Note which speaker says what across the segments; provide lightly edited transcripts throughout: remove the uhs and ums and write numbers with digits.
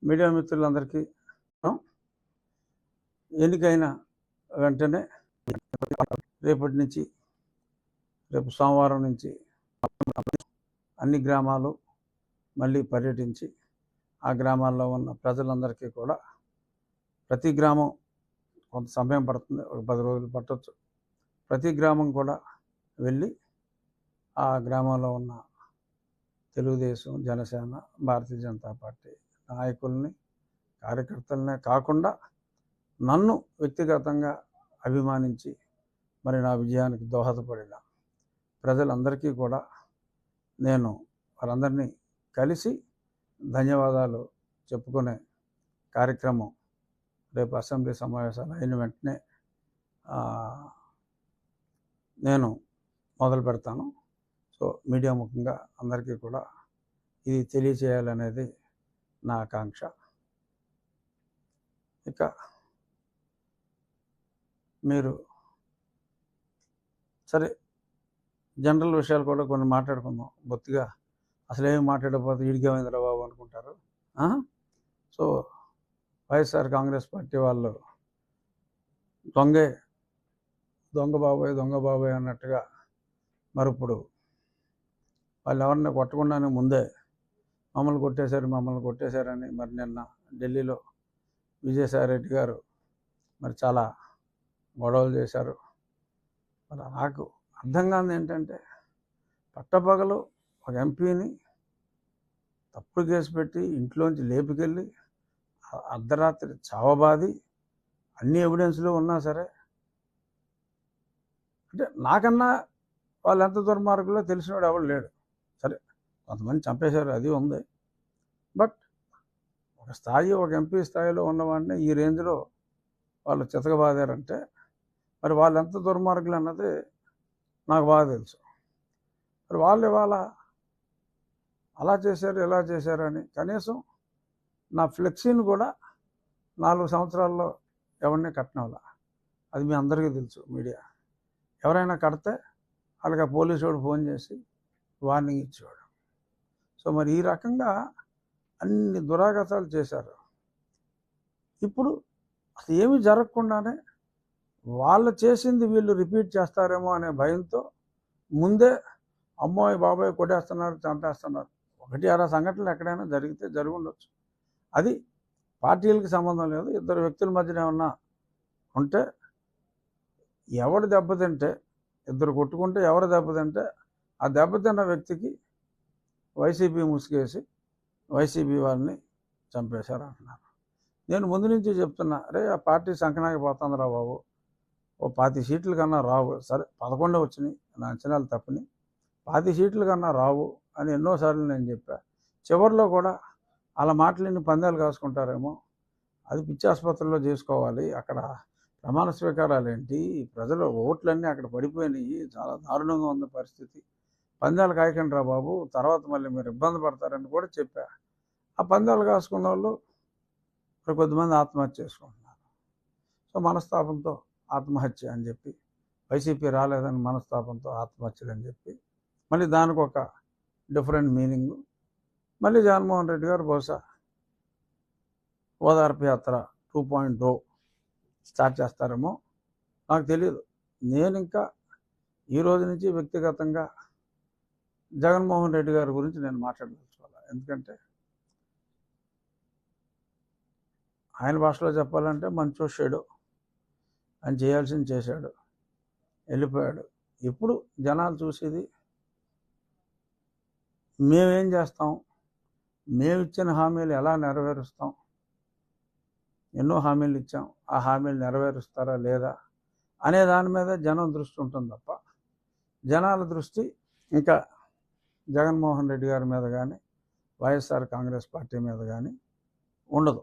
Speaker 1: Media మిత్రులందరికీ ఎన్నికైన వెంటనే రేపటి నుంచి రేపు సోమవారం నుంచి అన్ని గ్రామాలు మళ్ళీ పర్యటించి ఆ గ్రామాల్లో ఉన్న ప్రజలందరికీ కూడా ప్రతి గ్రామం కొంత సమయం పడుతుంది, ఒక 10 రోజులు పట్టవచ్చు. ప్రతి గ్రామం కూడా వెళ్ళి ఆ గ్రామంలో ఉన్న తెలుగుదేశం, జనసేన, భారతీయ జనతా పార్టీ నాయకుల్ని, కార్యకర్తలనే కాకుండా నన్ను వ్యక్తిగతంగా అభిమానించి మరి నా విజయానికి దోహదపడిన ప్రజలందరికీ కూడా నేను వారందరినీ కలిసి ధన్యవాదాలు చెప్పుకునే కార్యక్రమం రేపు అసెంబ్లీ సమావేశాలు అయిన వెంటనే నేను మొదలు పెడతాను. సో మీడియా ముఖంగా అందరికీ కూడా ఇది తెలియచేయాలనేది నా ఆకాంక్ష. ఇక మీరు సరే జనరల్ విషయాలు కూడా కొన్ని మాట్లాడుకుందాం. బొత్తిగా అసలేమి మాట్లాడకపోతే ఇడికేమైందిరా బాబు అనుకుంటారు. సో వైఎస్ఆర్ కాంగ్రెస్ పార్టీ వాళ్ళు దొంగ బాబాయ్ అన్నట్టుగా మరి ఇప్పుడు వాళ్ళు ఎవరిని కొట్టకుండానే ముందే మమ్మల్ని కొట్టేశారని మరి నిన్న ఢిల్లీలో విజయసాయిరెడ్డి గారు మరి చాలా గొడవలు చేశారు. మరి నాకు అర్థం కాదు ఏంటంటే పట్టపగలు ఒక ఎంపీని తప్పుడు కేసు పెట్టి ఇంట్లోంచి లేపుకెళ్ళి అర్ధరాత్రి చావబాది అన్ని ఎవిడెన్స్లు ఉన్నా సరే, అంటే నాకన్నా వాళ్ళు ఎంత దుర్మార్గులో తెలిసినవాడు ఎవరు లేడు. సరే కొంతమంది చంపేశారు, అది ఉంది. బట్ ఒక స్థాయి, ఒక ఎంపీ స్థాయిలో ఉన్నవాడిని ఈ రేంజ్లో వాళ్ళు చితకబాదారంటే మరి వాళ్ళు ఎంత దుర్మార్గులు అన్నది నాకు బాగా తెలుసు. మరి వాళ్ళు ఇవాళ అలా చేశారు ఇలా చేశారని కనీసం నా ఫ్లెక్సీని కూడా 4 సంవత్సరాల్లో ఎవరిని కట్టనవల. అది మీ అందరికీ తెలుసు. మీడియా ఎవరైనా కడితే వాళ్ళకి ఆ పోలీసు వాడు ఫోన్ చేసి వార్నింగ్ ఇచ్చేవాడు. సో మరి ఈ రకంగా అన్ని దురాగతాలు చేశారు. ఇప్పుడు అసలు ఏమీ జరగకుండానే వాళ్ళు చేసింది వీళ్ళు రిపీట్ చేస్తారేమో అనే భయంతో ముందే అమ్మోయ్ బాబాయ్ కొట్టేస్తున్నారు, చంపేస్తున్నారు. 1-6 సంఘటనలు ఎక్కడైనా జరిగితే జరిగి ఉండొచ్చు. అది పార్టీలకి సంబంధం లేదు. ఇద్దరు వ్యక్తుల మధ్యన ఏమన్నా ఉంటే ఎవడు దెబ్బతింటే, ఇద్దరు కొట్టుకుంటే ఎవరు దెబ్బతింటే ఆ దెబ్బతిన్న వ్యక్తికి వైసీపీ ముసుగేసి వైసీపీ వారిని చంపేశారు అంటున్నారు. నేను ముందు నుంచి చెప్తున్నా, అరే ఆ పార్టీ సంకనాకి పోతుందిరా బాబు, ఓ 20 సీట్ల కన్నా రావు. సరే 11 వచ్చినాయి, నా అంచనాలు తప్పని. 20 సీట్ల కన్నా రావు అని ఎన్నోసార్లు నేను చెప్పా. చివరిలో కూడా అలా మాటలని పందాలు కాసుకుంటారేమో, అది పిచ్చి ఆసుపత్రిలో చేసుకోవాలి. అక్కడ ప్రమాణ స్వీకారాలు ఏంటి, ప్రజల ఓట్లన్నీ అక్కడ పడిపోయినాయి, చాలా దారుణంగా ఉంది పరిస్థితి. పందాలు కాయకండి రా బాబు, తర్వాత మళ్ళీ మీరు ఇబ్బంది పడతారని కూడా చెప్పా. ఆ పందాలు కాసుకున్న వాళ్ళు కొద్దిమంది ఆత్మహత్య చేసుకుంటున్నారు. సో మనస్తాపంతో ఆత్మహత్య అని చెప్పి, వైసీపీ రాలేదని మనస్తాపంతో ఆత్మహత్యలు అని చెప్పి, మళ్ళీ దానికి ఒక డిఫరెంట్ మీనింగ్. మళ్ళీ జగన్మోహన్ రెడ్డి గారు బహుశా ఓదార్పు యాత్ర 2.0 స్టార్ట్ చేస్తారేమో, నాకు తెలియదు. నేను ఇంకా ఈ రోజు నుంచి వ్యక్తిగతంగా జగన్మోహన్ రెడ్డి గారి గురించి నేను మాట్లాడదలుచుకోవాలి. ఎందుకంటే ఆయన భాషలో చెప్పాలంటే మంచో షేడో, ఆయన చేయాల్సింది చేశాడు, వెళ్ళిపోయాడు. ఇప్పుడు జనాలు చూసేది మేమేం చేస్తాం, మేము ఇచ్చిన హామీలు ఎలా నెరవేరుస్తాం. ఎన్నో హామీలు ఇచ్చాం, ఆ హామీలు నెరవేరుస్తారా లేదా అనే దాని మీద జనం దృష్టి ఉంటుంది తప్ప జనాల దృష్టి ఇంకా జగన్మోహన్ రెడ్డి గారి మీద కానీ వైఎస్ఆర్ కాంగ్రెస్ పార్టీ మీద కానీ ఉండదు,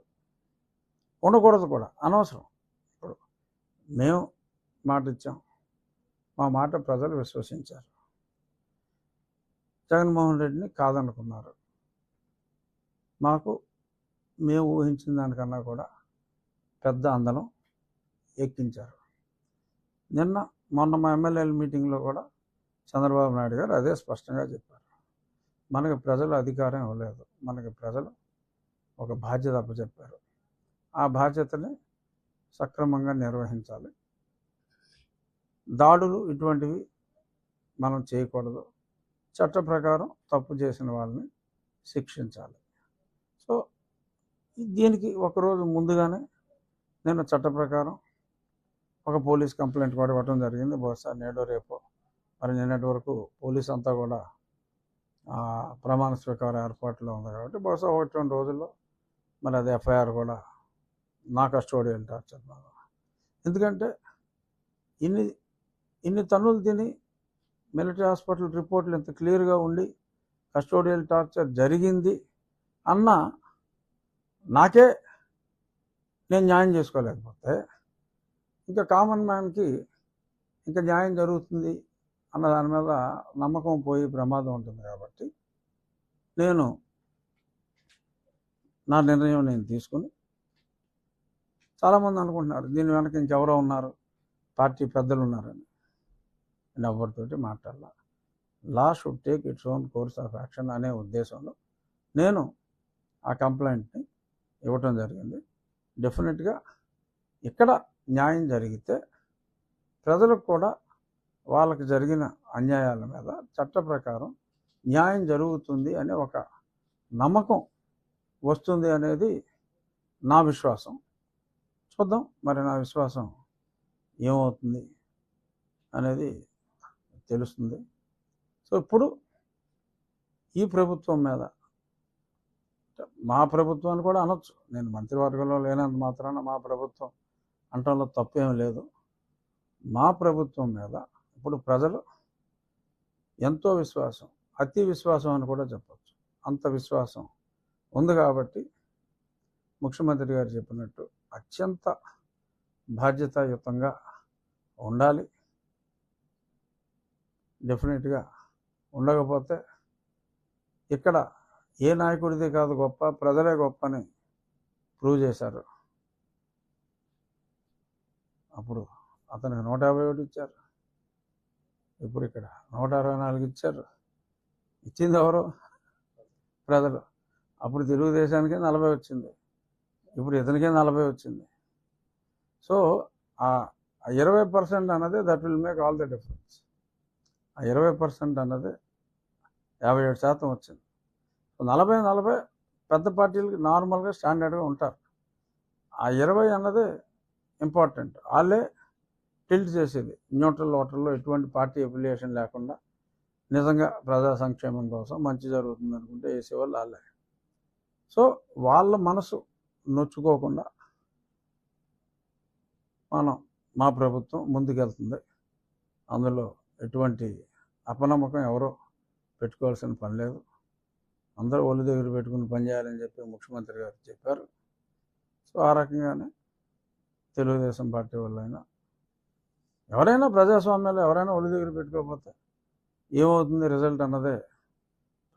Speaker 1: ఉండకూడదు కూడా, అనవసరం. ఇప్పుడు మేము మాట ఇచ్చాం, మా మాట ప్రజలు విశ్వసించారు. జగన్మోహన్ రెడ్డిని కాదనుకున్నారు. మాకు మేము ఊహించిన దానికన్నా కూడా పెద్ద అందలం ఎక్కించారు. మొన్న మా ఎమ్మెల్యేల మీటింగ్లో కూడా చంద్రబాబు నాయుడు గారు అదే స్పష్టంగా చెప్పారు. మనకి ప్రజలు అధికారం ఇవ్వలేదు, మనకి ప్రజలు ఒక బాధ్యత అప్పచెప్పారు. ఆ బాధ్యతని సక్రమంగా నిర్వహించాలి. దాడులు ఇటువంటివి మనం చేయకూడదు. చట్ట ప్రకారం తప్పు చేసిన వాళ్ళని శిక్షించాలి. సో దీనికి ఒకరోజు ముందుగానే నేను చట్ట ప్రకారం ఒక పోలీస్ కంప్లైంట్ కూడా ఇవ్వడం జరిగింది. బహుశా నేడో రేపో మరి నిన్నటి వరకు పోలీస్ అంతా కూడా ప్రమాణ స్వీకార ఏర్పాట్లో ఉంది కాబట్టి బహుశా 1-2 రోజుల్లో మరి అది ఎఫ్ఐఆర్ కూడా నా కస్టోడియల్ టార్చర్ మీద. ఎందుకంటే ఇన్ని తన్నులు తిని మిలిటరీ హాస్పిటల్ రిపోర్ట్లు ఇంత క్లియర్గా ఉండి కస్టోడియల్ టార్చర్ జరిగింది అన్న నాకే నేను న్యాయం చేసుకోలేకపోతే ఇంకా కామన్ మ్యాన్కి ఇంకా న్యాయం జరుగుతుంది అన్న దాని మీద నమ్మకం పోయి ప్రమాదం ఉంటుంది. కాబట్టి నేను నా నిర్ణయం నేను తీసుకుని, చాలామంది అనుకుంటున్నారు దీని వెనక ఇంకెవరో ఉన్నారు, పార్టీ పెద్దలు ఉన్నారని. నేను ఎవరితోటి మాట్లాడాల. Law should take its own course of action అనే ఉద్దేశంలో నేను ఆ కంప్లైంట్ని ఇవ్వటం జరిగింది. డెఫినెట్గా ఇక్కడ న్యాయం జరిగితే ప్రజలకు కూడా వాళ్ళకి జరిగిన అన్యాయాల మీద చట్ట ప్రకారం న్యాయం జరుగుతుంది అనే ఒక నమ్మకం వస్తుంది అనేది నా విశ్వాసం. చూద్దాం మరి నా విశ్వాసం ఏమవుతుంది అనేది తెలుస్తుంది. సో ఇప్పుడు ఈ ప్రభుత్వం మీద, మా ప్రభుత్వాన్ని కూడా అనొచ్చు, నేను మంత్రివర్గంలో లేనంత మాత్రాన మా ప్రభుత్వం అంటంలో తప్పేం లేదు. మా ప్రభుత్వం మీద ఇప్పుడు ప్రజలు ఎంతో విశ్వాసం, అతి విశ్వాసం అని కూడా చెప్పచ్చు, అంత విశ్వాసం ఉంది. కాబట్టి ముఖ్యమంత్రి గారు చెప్పినట్టు అత్యంత బాధ్యతాయుతంగా ఉండాలి. డెఫినెట్గా ఉండకపోతే ఇక్కడ ఏ నాయకుడిది కాదు గొప్ప, ప్రజలే గొప్ప అని ప్రూవ్ చేశారు. అప్పుడు అతనికి 151 ఇచ్చారు, ఇప్పుడు ఇక్కడ 164 ఇచ్చారు. ఇచ్చింది ఎవరు? ప్రజలు. అప్పుడు తెలుగుదేశానికి 40 వచ్చింది, ఇప్పుడు ఇతనికే 40 వచ్చింది. సో ఆ 20% అన్నది that will make all the difference. ఆ 20% అన్నది 57% వచ్చింది. 40 పెద్ద పార్టీలకి నార్మల్గా స్టాండర్డ్గా ఉంటారు. ఆ 20 అన్నది ఇంపార్టెంట్. వాళ్ళే టిల్ట్ చేసేది న్యూట్రల్ ఓటర్లో ఎటువంటి పార్టీ అఫిలియేషన్ లేకుండా నిజంగా ప్రజా సంక్షేమం కోసం మంచి జరుగుతుంది అనుకుంటే వేసేవాళ్ళు వాళ్ళే. సో వాళ్ళ మనసు నొచ్చుకోకుండా మా ప్రభుత్వం ముందుకెళ్తుంది. అందులో ఎటువంటి అపనమ్మకం ఎవరో పెట్టుకోవాల్సిన పని లేదు. అందరూ ఒళ్ళు దగ్గర పెట్టుకుని పనిచేయాలని చెప్పి ముఖ్యమంత్రి గారు చెప్పారు. సో ఆ రకంగానే తెలుగుదేశం పార్టీ వాళ్ళైనా ఎవరైనా ప్రజాస్వామ్యాలు ఎవరైనా ఒళ్ళు దగ్గర పెట్టుకోకపోతే ఏమవుతుంది రిజల్ట్ అన్నదే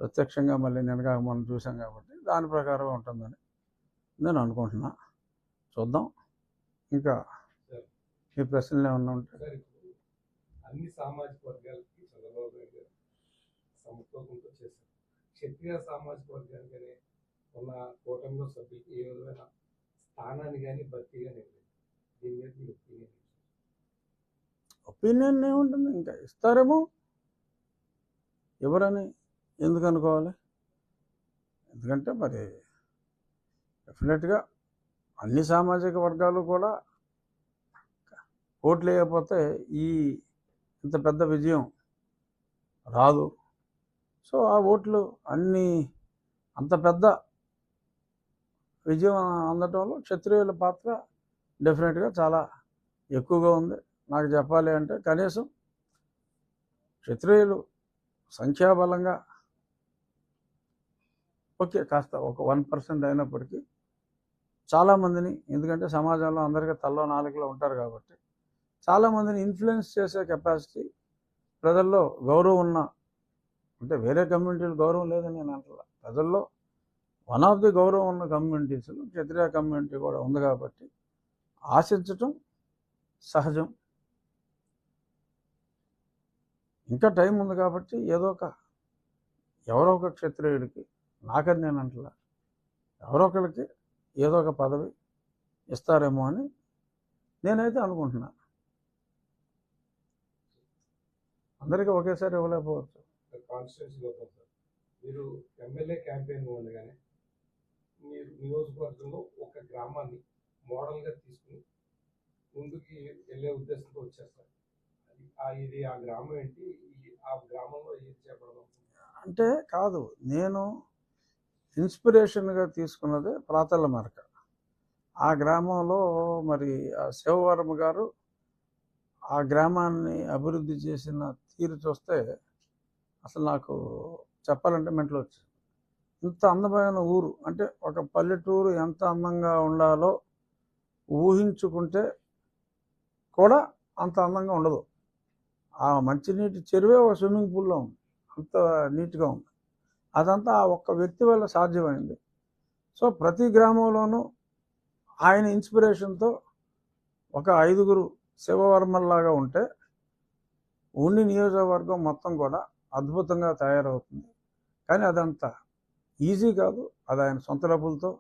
Speaker 1: ప్రత్యక్షంగా మళ్ళీ నిన్నగా మనం చూసాం. కాబట్టి దాని ప్రకారం ఉంటుందని నేను అనుకుంటున్నా. చూద్దాం. ఇంకా మీ ప్రశ్నలు ఏమన్నా ఉంటే.
Speaker 2: అన్ని సామాజిక వర్గాలకి చంద్రబాబు నాయుడు గారు సమతుల్యంతో చేశారు. క్షత్రియ సామాజిక వర్గానికి ఉన్న కూటమిలో సభ్యులకి ఏ విధమైన స్థానాన్ని కానీ భర్తీ కానీ దీని మీద మీ
Speaker 1: ఒపీనియన్ ఏముంటుంది, ఇంకా ఇస్తారేమో, ఎవరని ఎందుకు అనుకోవాలి. ఎందుకంటే మరి డెఫినెట్గా అన్ని సామాజిక వర్గాలు కూడా ఓట్లు వేయకపోతే ఇంత పెద్ద విజయం రాదు. సో ఆ ఓట్లు అంత పెద్ద విజయం అందటంలో క్షత్రియుల పాత్ర డెఫినెట్గా చాలా ఎక్కువగా ఉంది. నాకు చెప్పాలి అంటే కనీసం క్షత్రియులు సంఖ్యాబలంగా ఓకే కాస్త ఒక 1% అయినప్పటికీ చాలామందిని, ఎందుకంటే సమాజంలో అందరికీ తల్లో నాలుగులో ఉంటారు కాబట్టి చాలామందిని ఇన్ఫ్లుయెన్స్ చేసే కెపాసిటీ ప్రజల్లో గౌరవం ఉన్న, అంటే వేరే కమ్యూనిటీలు గౌరవం లేదని నేను అంటున్నా, ప్రజల్లో వన్ ఆఫ్ ది గౌరవం ఉన్న కమ్యూనిటీస్లో క్షత్రియ కమ్యూనిటీ కూడా ఉంది. కాబట్టి ఆశించటం సహజం. ఇంకా టైం ఉంది కాబట్టి ఎవరో ఒక క్షత్రియుడికి, నాకని నేను అంటలా, ఎవరో ఒకరికి ఏదో ఒక పదవి ఇస్తారేమో అని నేనైతే అనుకుంటున్నా. అందరికీ ఒకేసారి ఇవ్వలేకపోవచ్చు.
Speaker 2: కాన్స్టిట్యూన్సీలో సార్ మీరు ఎమ్మెల్యే క్యాంపెయిన్ ఉండగానే మీరు నియోజకవర్గంలో ఒక గ్రామాన్ని మోడల్గా తీసుకుని ముందుకి వెళ్ళే ఉద్దేశంతో వచ్చేస్తారు. ఇది ఆ గ్రామం ఏంటి, ఆ గ్రామంలో ఏది చేపడదాం
Speaker 1: అంటే కాదు, నేను ఇన్స్పిరేషన్గా తీసుకున్నదే ప్రాతల మరక. ఆ గ్రామంలో మరి ఆ శివవర్మ గారు ఆ గ్రామాన్ని అభివృద్ధి చేసిన తీరు చూస్తే అసలు నాకు చెప్పాలంటే మెంటలు వచ్చింది. ఇంత అందమైన ఊరు, అంటే ఒక పల్లెటూరు ఎంత అందంగా ఉండాలో ఊహించుకుంటే కూడా అంత అందంగా ఉండదు. ఆ మంచినీటి చెరువే ఒక స్విమ్మింగ్ పూల్లో ఉంది, అంత నీట్గా ఉంది. అదంతా ఆ ఒక్క వ్యక్తి వల్ల సాధ్యమైంది. సో ప్రతి గ్రామంలోనూ ఆయన ఇన్స్పిరేషన్తో ఒక 5గురు శివవర్మల్లాగా ఉంటే ఉండి నియోజకవర్గం మొత్తం కూడా అద్భుతంగా తయారవుతుంది. కానీ అదంతా ఈజీ కాదు. అది ఆయన సొంత డబ్బులతో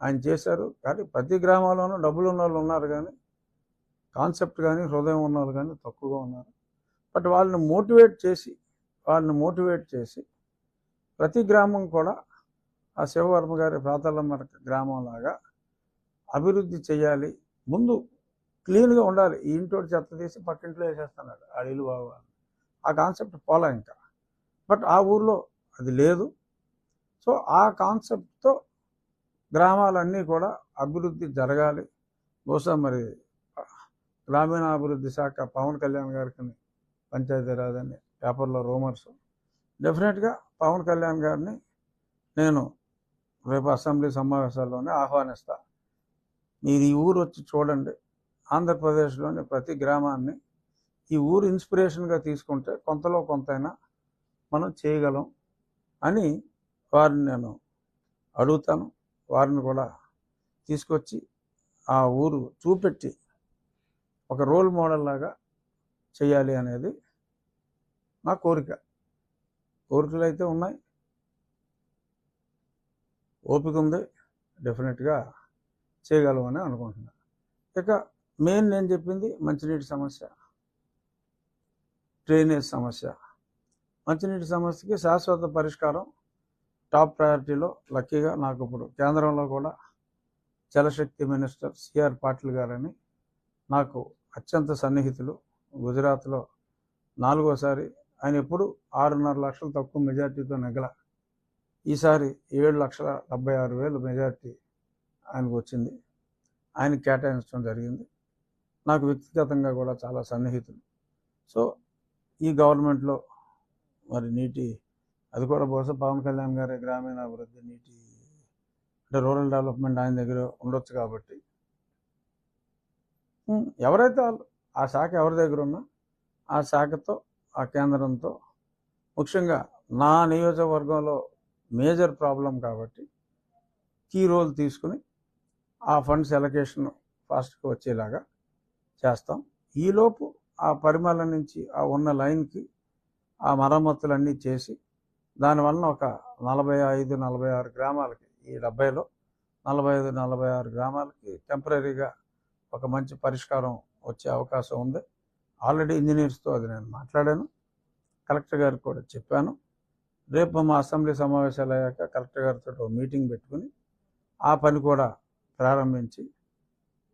Speaker 1: ఆయన చేశారు. కానీ ప్రతి గ్రామంలోనూ డబ్బులు ఉన్న వాళ్ళు ఉన్నారు, కానీ కాన్సెప్ట్ కానీ హృదయం ఉన్న వాళ్ళు కానీ తక్కువగా ఉన్నారు. బట్ వాళ్ళని మోటివేట్ చేసి ప్రతి గ్రామం కూడా ఆ శివవర్మ గారి ప్రాతలమ్మ గ్రామంలాగా అభివృద్ధి చేయాలి. ముందు క్లీన్గా ఉండాలి. ఈ ఇంటోటి చెత్త తీసి పక్కింట్లో వేసేస్తున్నాడు, ఆ ఇల్లు బాగోవాలి. ఆ కాన్సెప్ట్ పోలా ఇంకా. బట్ ఆ ఊర్లో అది లేదు. సో ఆ కాన్సెప్ట్తో గ్రామాలన్నీ కూడా అభివృద్ధి జరగాలి. బహుశా మరి గ్రామీణాభివృద్ధి శాఖ పవన్ కళ్యాణ్ గారికి పంచాయతీరాజ్ అని పేపర్లో రూమర్స్. డెఫినెట్గా పవన్ కళ్యాణ్ గారిని నేను రేపు అసెంబ్లీ సమావేశాల్లోనే ఆహ్వానిస్తా. మీరు ఈ ఊరు వచ్చి చూడండి. ఆంధ్రప్రదేశ్లోని ప్రతి గ్రామాన్ని ఈ ఊరు ఇన్స్పిరేషన్గా తీసుకుంటే కొంతలో కొంతైనా మనం చేయగలం అని వారిని నేను అడుగుతాను. వారిని కూడా తీసుకొచ్చి ఆ ఊరు చూపెట్టి ఒక రోల్ మోడల్ లాగా చేయాలి అనేది నా కోరిక. కోరికలు అయితే ఉన్నాయి, ఓపిక ఉంది, డెఫినెట్గా చేయగలమని అనుకుంటున్నాను. ఇక మెయిన్ నేను చెప్పింది మంచినీటి సమస్య, డ్రైనేజ్ సమస్య. మంచినీటి సమస్యకి శాశ్వత పరిష్కారం టాప్ ప్రయారిటీలో. లక్కీగా నాకు ఇప్పుడు కేంద్రంలో కూడా జలశక్తి మినిస్టర్ సిఆర్ పాటిల్ గారని నాకు అత్యంత సన్నిహితులు. గుజరాత్లో 4వసారి ఆయన ఎప్పుడు 6.5 లక్షలు తక్కువ మెజార్టీతో నెగ్గల. ఈసారి 7,76,000 మెజార్టీ ఆయనకు వచ్చింది. ఆయనకి కేటాయించడం జరిగింది. నాకు వ్యక్తిగతంగా కూడా చాలా సన్నిహితులు. సో ఈ గవర్నమెంట్లో మరి నీటి, అది కూడా బహుశా పవన్ కళ్యాణ్ గారి గ్రామీణాభివృద్ధి నీటి అంటే రూరల్ డెవలప్మెంట్ ఆయన దగ్గర ఉండొచ్చు. కాబట్టి ఎవరైతే వాళ్ళు ఆ శాఖ ఎవరి దగ్గర ఉన్నా ఆ శాఖతో, ఆ కేంద్రంతో, ముఖ్యంగా నా నియోజకవర్గంలో మేజర్ ప్రాబ్లం కాబట్టి కీ రోల్ తీసుకుని ఆ ఫండ్స్ ఎలకేషన్ ఫాస్ట్గా వచ్చేలాగా చేస్తాం. ఈలోపు ఆ పరిమళ నుంచి ఆ ఉన్న లైన్కి ఆ మరమ్మతులన్నీ చేసి దానివల్ల ఒక 45-46 గ్రామాలకి, ఈ 70లో 45-46 గ్రామాలకి టెంపరీగా ఒక మంచి పరిష్కారం వచ్చే అవకాశం ఉంది. ఆల్రెడీ ఇంజనీర్స్తో అది నేను మాట్లాడాను, కలెక్టర్ గారికి కూడా చెప్పాను. రేపు మా అసెంబ్లీ సమావేశాలు అయ్యాక కలెక్టర్ గారితో మీటింగ్ పెట్టుకుని ఆ పని కూడా ప్రారంభించి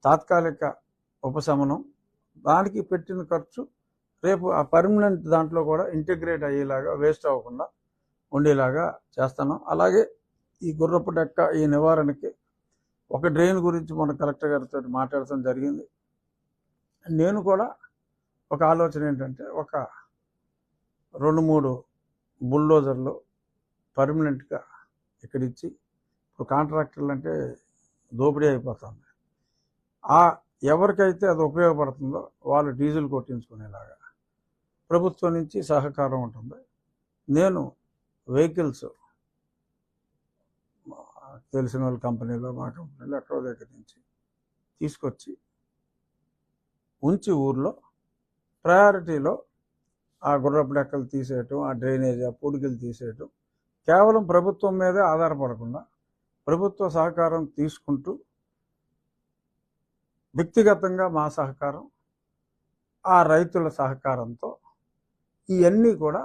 Speaker 1: తాత్కాలిక ఉపశమనం, దానికి పెట్టిన ఖర్చు రేపు ఆ పర్మనెంట్ దాంట్లో కూడా ఇంటిగ్రేట్ అయ్యేలాగా, వేస్ట్ అవ్వకుండా ఉండేలాగా చేస్తాను. అలాగే ఈ గుర్రపు డెక్క ఈ నివారణకి ఒక డ్రైన్ గురించి మన కలెక్టర్ గారితో మాట్లాడటం జరిగింది. నేను కూడా ఒక ఆలోచన ఏంటంటే ఒక 2-3 బుల్డోజర్లు పర్మనెంట్గా ఇక్కడ ఇచ్చి, ఇప్పుడు కాంట్రాక్టర్లు అంటే దోపిడీ అయిపోతుంది. ఆ ఎవరికైతే అది ఉపయోగపడుతుందో వాళ్ళు డీజిల్ కొట్టించుకునేలాగా ప్రభుత్వం నుంచి సహకారం ఉంటుంది. నేను వెహికల్స్ తెలిసిన వాళ్ళ కంపెనీలో, మా కంపెనీలో ఎక్కడో దగ్గర నుంచి తీసుకొచ్చి ఉంచి ఊర్లో ప్రయారిటీలో ఆ గుర్రపు డెక్కలు తీసేయటం, ఆ డ్రైనేజ్, ఆ పూడికలు తీసేయటం, కేవలం ప్రభుత్వం మీదే ఆధారపడకుండా ప్రభుత్వ సహకారం తీసుకుంటూ వ్యక్తిగతంగా మా సహకారం, ఆ రైతుల సహకారంతో ఇవన్నీ కూడా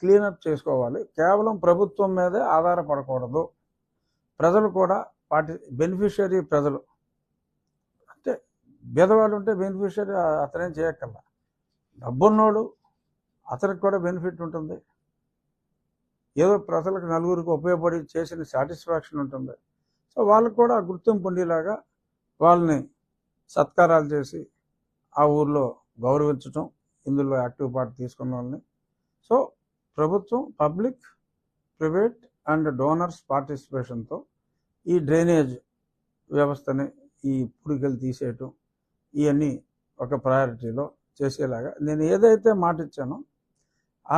Speaker 1: క్లీనప్ చేసుకోవాలి. కేవలం ప్రభుత్వం మీదే ఆధారపడకూడదు. ప్రజలు కూడా బెనిఫిషియరీ ప్రజలు అంటే బీదవాళ్ళు ఉంటే బెనిఫిషియరీ అతనేం చేయక్కర్లా. డబ్బున్నోడు అతనికి కూడా బెనిఫిట్ ఉంటుంది. ఏదో ప్రజలకు నలుగురికి ఉపయోగపడి చేసిన సాటిస్ఫాక్షన్ ఉంటుంది. సో వాళ్ళకు కూడా గుర్తింపు ఉండేలాగా వాళ్ళని సత్కారాలు చేసి ఆ ఊర్లో గౌరవించటం, ఇందులో యాక్టివ్ పార్ట్ తీసుకున్న వాళ్ళని. సో ప్రభుత్వం, పబ్లిక్, ప్రైవేట్ అండ్ డోనర్స్ పార్టిసిపేషన్తో ఈ డ్రైనేజ్ వ్యవస్థని, ఈ పుడికలు తీసేయటం, ఇవన్నీ ఒక ప్రయారిటీలో చేసేలాగా నేను ఏదైతే మాట ఇచ్చానో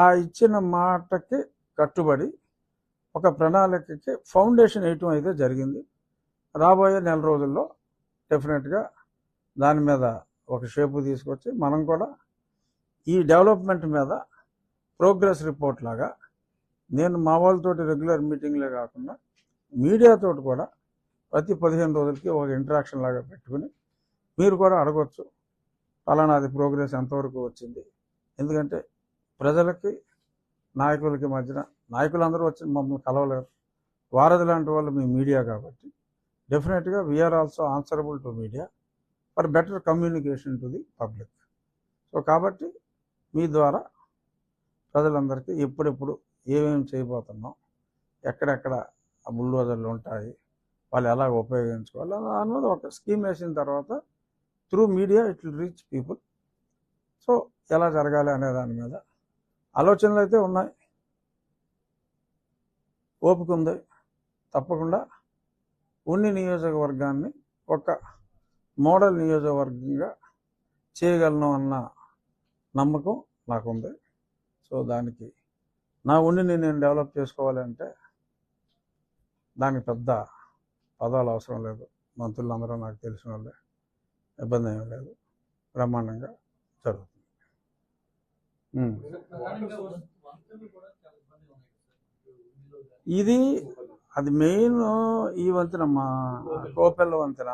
Speaker 1: ఆ ఇచ్చిన మాటకి కట్టుబడి ఒక ప్రణాళికకి ఫౌండేషన్ వేయటం అయితే జరిగింది. రాబోయే నెల రోజుల్లో డెఫినెట్గా దాని మీద ఒక షేపు తీసుకొచ్చి మనం కూడా ఈ డెవలప్మెంట్ మీద ప్రోగ్రెస్ రిపోర్ట్ లాగా నేను మా వాళ్ళతోటి రెగ్యులర్ మీటింగ్లే కాకుండా మీడియాతో కూడా ప్రతి 15 రోజులకి ఒక ఇంటరాక్షన్ లాగా పెట్టుకుని మీరు కూడా అడగవచ్చు పలానాది ప్రోగ్రెస్ ఎంతవరకు వచ్చింది. ఎందుకంటే ప్రజలకి నాయకులకి మధ్యన నాయకులందరూ వచ్చి మమ్మల్ని కలవలేరు. వారధి లాంటి వాళ్ళు మీ మీడియా కాబట్టి డెఫినెట్గా we are also answerable to media for better communication to the public. So కాబట్టి మీ ద్వారా ప్రజలందరికీ ఎప్పుడెప్పుడు ఏమేమి చేయబోతున్నాం, ఎక్కడెక్కడ బుల్డోజర్లు ఉంటాయి, వాళ్ళు ఎలా ఉపయోగించుకోవాలి దాని మీద ఒక స్కీమ్ వేసిన తర్వాత through media it will reach people. So ఎలా జరగాలి అనే దాని మీద ఆలోచనలు అయితే ఉన్నాయి, ఓపిక ఉంది. తప్పకుండా ఉన్ని నియోజకవర్గాన్ని ఒక మోడల్ నియోజకవర్గంగా చేయగలను అన్న నమ్మకం నాకుంది. సో దానికి నా ఉండిని నేను డెవలప్ చేసుకోవాలంటే దానికి పెద్ద పదాలు అవసరం లేదు. మంత్రులందరూ నాకు తెలిసిన వాళ్ళే, ఇబ్బంది ఏమీ లేదు, బ్రహ్మాండంగా జరుగుతుంది. ఇది అది మెయిన్ ఈ వంతెన, మా కోపెల్ల వంతెన.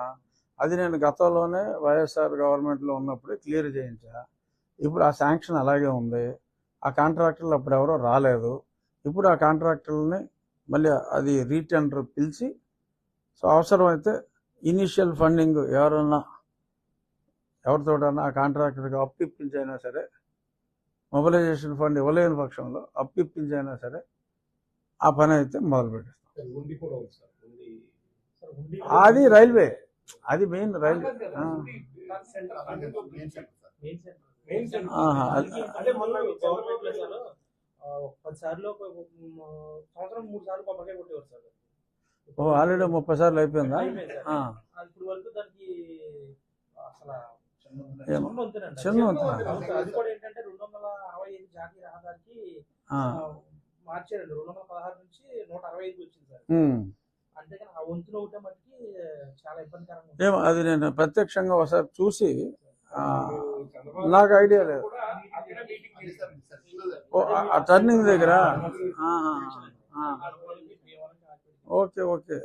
Speaker 1: అది నేను గతంలోనే వైఎస్ఆర్ గవర్నమెంట్లో ఉన్నప్పుడే క్లియర్ చేయించా. ఇప్పుడు ఆ శాంక్షన్ అలాగే ఉంది. ఆ కాంట్రాక్టర్లు అప్పుడు ఎవరో రాలేదు. ఇప్పుడు ఆ కాంట్రాక్టర్లని మళ్ళీ అది రీటెండర్ పిలిచి, సో అవసరమైతే ఇనీషియల్ ఫండింగ్ ఎవరితోటన్నా ఆ కాంట్రాక్టర్కి అప్పిప్పించైనా సరే, మొబిలైజేషన్ ఫండ్ ఇవ్వలేని పక్షంలో అప్పిప్పించైనా సరే ఆ పని అయితే మొదలుపెట్టేస్తాం. అది రైల్వే, అది మెయిన్ రైల్వే. ఆల్రెడీ 30 సార్లు అయిపోయిందా? చిన్న
Speaker 2: మార్చారండి. 216 నుంచి 165 వచ్చింది సార్. అంటే ఆ వంతులో ఒకటే మట్టికి చాలా ఇబ్బందికరంగా.
Speaker 1: ఏమో అది నేను ప్రత్యక్షంగా ఒకసారి చూసి నాకు ఐడియా లేదు. ఆ టర్నింగ్ దగ్గర ఓకే ఓకే.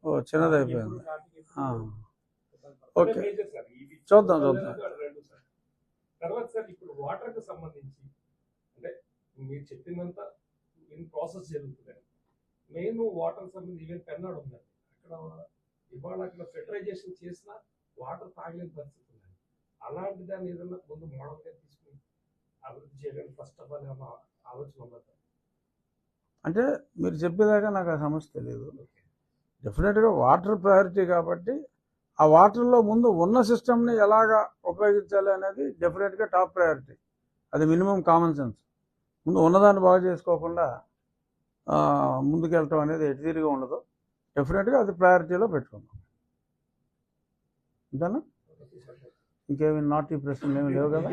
Speaker 1: ఓ చిన్నది అయిపోయింది. ఓకే చూద్దాం.
Speaker 2: తర్వాత సార్ ఇప్పుడు వాటర్ కు సంబంధించి అంటే మీరు చెప్పినంత ఇన్ ప్రాసెస్ జరుగుతుంది. మెయిన్ వాటర్ సంబంధించి ఈవెన్ పెన్నాడు ఉందండి, అక్కడ ఇవాళ అక్కడ ఫెటరైజేషన్ చేసినా వాటర్ తాగలేని పరిస్థితి ఉందండి. అలాంటి దాన్ని ఏదన్నా ముందు మోడల్గా తీసుకుని అభివృద్ధి చేయడానికి ఫస్ట్ ఆఫ్ ఆల్ ఆలోచన ఉన్నది.
Speaker 1: అంటే మీరు చెప్పేదాకా నాకు ఆ సమస్య తెలియదు. డెఫినెట్గా వాటర్ ప్రయారిటీ కాబట్టి ఆ వాటర్లో ముందు ఉన్న సిస్టమ్ని ఎలాగా ఉపయోగించాలి అనేది డెఫినెట్గా టాప్ ప్రయారిటీ. అది మినిమం కామన్ సెన్స్. ముందు ఉన్నదాన్ని బాగా చేసుకోకుండా ముందుకెళ్ళటం అనేది ఎటుతిరిగా ఉండదు. డెఫినెట్గా అది ప్రయారిటీలో పెట్టుకుందాం. అంతేనా? ఇంకేమి నాటి ప్రశ్నలు ఏమి లేవు కదా?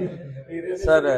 Speaker 1: సరే.